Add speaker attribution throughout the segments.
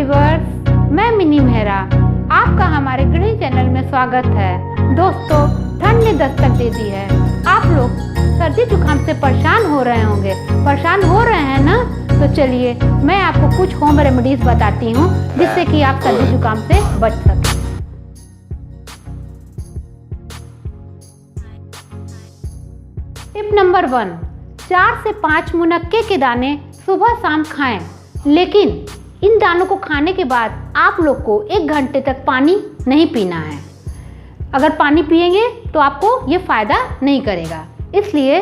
Speaker 1: Viewers, मैं mini Mehra, आपका हमारे गृह चैनल में स्वागत है। दोस्तों, ठंड ने दस्तक दे दी है। आप लोग सर्दी जुकाम से परेशान हो रहे होंगे। परेशान हो रहे हैं ना? तो चलिए मैं आपको कुछ होम रेमेडीज बताती हूँ जिससे कि आप सर्दी जुकाम से बच सकें। टिप नंबर 1, 4 से 5 मुनक्के के दाने सुबह शाम खाएं, लेकिन इन दानों को खाने के बाद आप लोग को 1 घंटे तक पानी नहीं पीना है। अगर पानी पिएंगे तो आपको ये फ़ायदा नहीं करेगा, इसलिए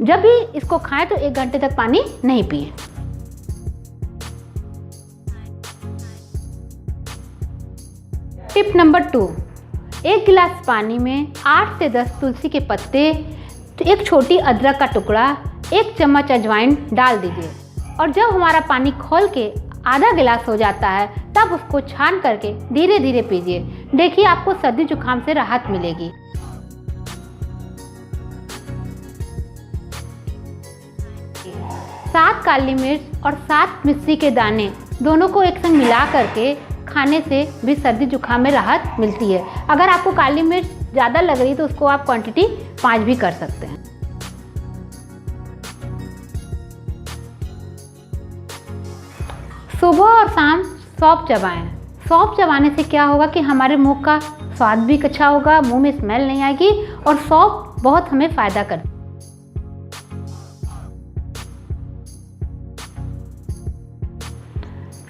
Speaker 1: जब भी इसको खाएं तो 1 घंटे तक पानी नहीं पिएं। टिप नंबर 2, 1 गिलास पानी में 8 से 10 तुलसी के पत्ते, एक छोटी अदरक का टुकड़ा, 1 चम्मच अजवाइन डाल दीजिए और जब हमारा पानी खौल के आधा गिलास हो जाता है तब उसको छान करके धीरे धीरे पीजिए। देखिए आपको सर्दी जुकाम से राहत मिलेगी। सात काली मिर्च और 7 मिश्री के दाने दोनों को एक संग मिला करके खाने से भी सर्दी जुकाम में राहत मिलती है। अगर आपको काली मिर्च ज़्यादा लग रही तो उसको आप क्वांटिटी 5 भी कर सकते हैं। सुबह और शाम सौंफ चबाएं। सौंफ चबाने से क्या होगा कि हमारे मुंह का स्वाद भी अच्छा होगा, मुंह में स्मेल नहीं आएगी और सौंफ बहुत हमें फ़ायदा करती है।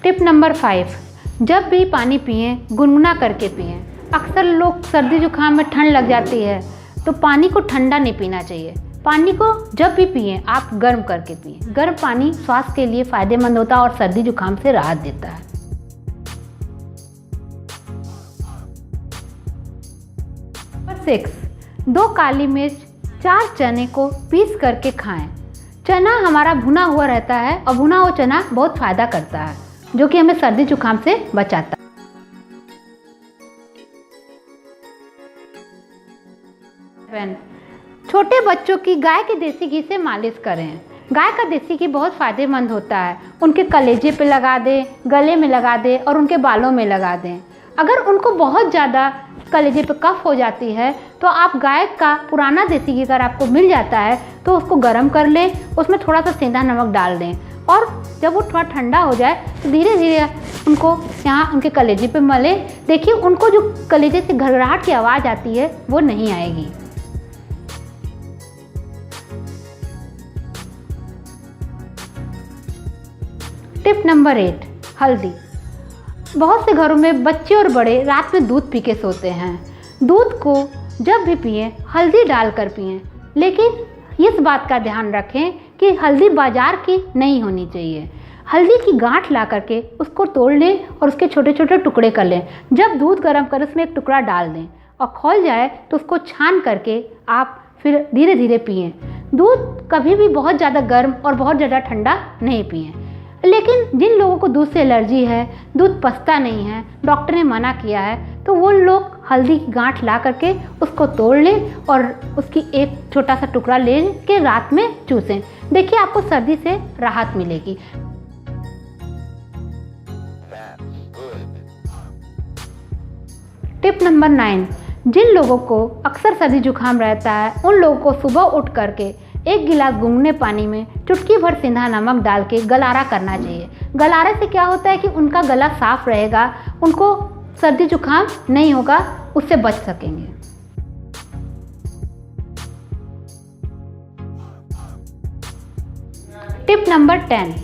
Speaker 1: टिप नंबर 5, जब भी पानी पिएं गुनगुना करके पिएं। अक्सर लोग सर्दी जुकाम में ठंड लग जाती है तो पानी को ठंडा नहीं पीना चाहिए। पानी को जब भी पिएं आप गर्म करके पिएं। गर्म पानी स्वास्थ्य के लिए फ़ायदेमंद होता है और सर्दी जुकाम से राहत देता है। नंबर 6, 2 काली मिर्च, 4 चने को पीस करके खाएं। चना हमारा भुना हुआ रहता है और भुना हुआ चना बहुत फ़ायदा करता है जो कि हमें सर्दी जुकाम से बचाता है। छोटे बच्चों की गाय के देसी घी से मालिश करें। गाय का देसी घी बहुत फ़ायदेमंद होता है। उनके कलेजे पे लगा दें, गले में लगा दें और उनके बालों में लगा दें। अगर उनको बहुत ज़्यादा कलेजे पे कफ हो जाती है तो आप गाय का पुराना देसी घी अगर आपको मिल जाता है तो उसको गर्म कर लें, उसमें थोड़ा सा सेंधा नमक डाल दें और जब वो थोड़ा ठंडा हो जाए तो धीरे धीरे उनको यहाँ उनके कलेजे पे मलें। देखिए उनको जो कलेजे से घरघराहट की आवाज़ आती है वो नहीं आएगी। टिप नंबर 8, हल्दी। बहुत से घरों में बच्चे और बड़े रात में दूध पी के सोते हैं। दूध को जब भी पिएं हल्दी डालकर पिएं, लेकिन इस बात का ध्यान रखें कि हल्दी बाजार की नहीं होनी चाहिए। हल्दी की गांठ ला करके उसको तोड़ लें और उसके छोटे छोटे टुकड़े कर लें। जब दूध गर्म करें उसमें एक टुकड़ा डाल दें और खौल जाए तो उसको छान करके आप फिर धीरे धीरे पिएं। दूध कभी भी बहुत ज़्यादा गर्म और बहुत ज़्यादा ठंडा नहीं पिएं। लेकिन जिन लोगों को दूध से एलर्जी है, दूध पचता नहीं है, डॉक्टर ने मना किया है, तो वो लोग हल्दी की गांठ ला करके उसको तोड़ लें और उसकी एक छोटा सा टुकड़ा ले के रात में चूसें। देखिए आपको सर्दी से राहत मिलेगी। टिप नंबर 9, जिन लोगों को अक्सर सर्दी जुकाम रहता है उन लोगों को सुबह उठ करके 1 गिलास गुनगुने पानी में चुटकी भर सेंधा नमक डाल के गलारा करना चाहिए। गलारे से क्या होता है कि उनका गला साफ रहेगा, उनको सर्दी जुकाम नहीं होगा, उससे बच सकेंगे। टिप नंबर 10,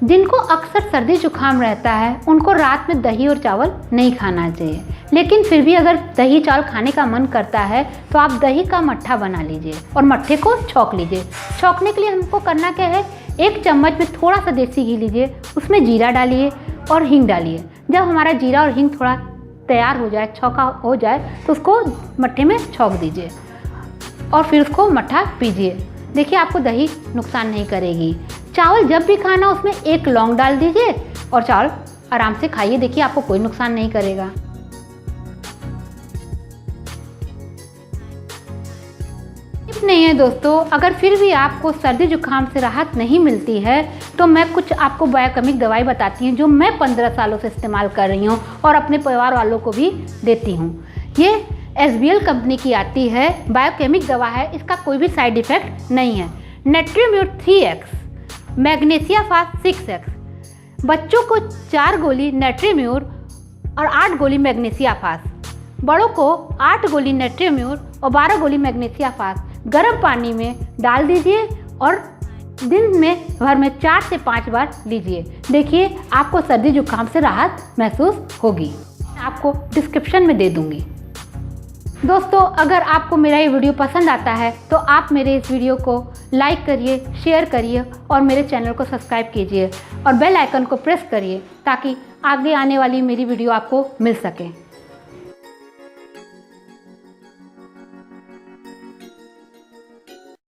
Speaker 1: जिनको अक्सर सर्दी जुकाम रहता है उनको रात में दही और चावल नहीं खाना चाहिए, लेकिन फिर भी अगर दही चावल खाने का मन करता है तो आप दही का मट्ठा बना लीजिए और मट्ठे को छौंक लीजिए। छौंकने के लिए हमको करना क्या है, 1 चम्मच में थोड़ा सा देसी घी लीजिए, उसमें जीरा डालिए और हींग डालिए। जब हमारा जीरा और हींग थोड़ा तैयार हो जाए, छौंका हो जाए तो उसको मट्ठे में छौंक दीजिए और फिर उसको मट्ठा पीजिए। देखिए आपको दही नुकसान नहीं करेगी। चावल जब भी खाना उसमें 1 लौंग डाल दीजिए और चावल आराम से खाइए। देखिए आपको कोई नुकसान नहीं करेगा। टिप नहीं है दोस्तों, अगर फिर भी आपको सर्दी जुकाम से राहत नहीं मिलती है तो मैं कुछ आपको बायोकेमिक दवाई बताती हूँ जो मैं 15 सालों से इस्तेमाल कर रही हूँ और अपने परिवार वालों को भी देती हूँ। ये SBL कंपनी की आती है, बायोकेमिक दवा है, इसका कोई भी साइड इफ़ेक्ट नहीं है। नेट्रीम्यूर 3x, मैग्नीशिया फास्ट 6x। बच्चों को 4 गोली नेट्रीम्यूर और 8 गोली मैग्नीशिया फास्ट, बड़ों को 8 गोली नेट्रीम्यूर और 12 गोली मैग्नीशिया फास्ट गर्म पानी में डाल दीजिए और दिन में भर में 4 से 5 बार लीजिए। देखिए आपको सर्दी जुकाम से राहत महसूस होगी। आपको डिस्क्रिप्शन में दे दूंगी। दोस्तों, अगर आपको मेरा ये वीडियो पसंद आता है तो आप मेरे इस वीडियो को लाइक करिए, शेयर करिए और मेरे चैनल को सब्सक्राइब कीजिए और बेल आइकन को प्रेस करिए ताकि आगे आने वाली मेरी वीडियो आपको मिल सके।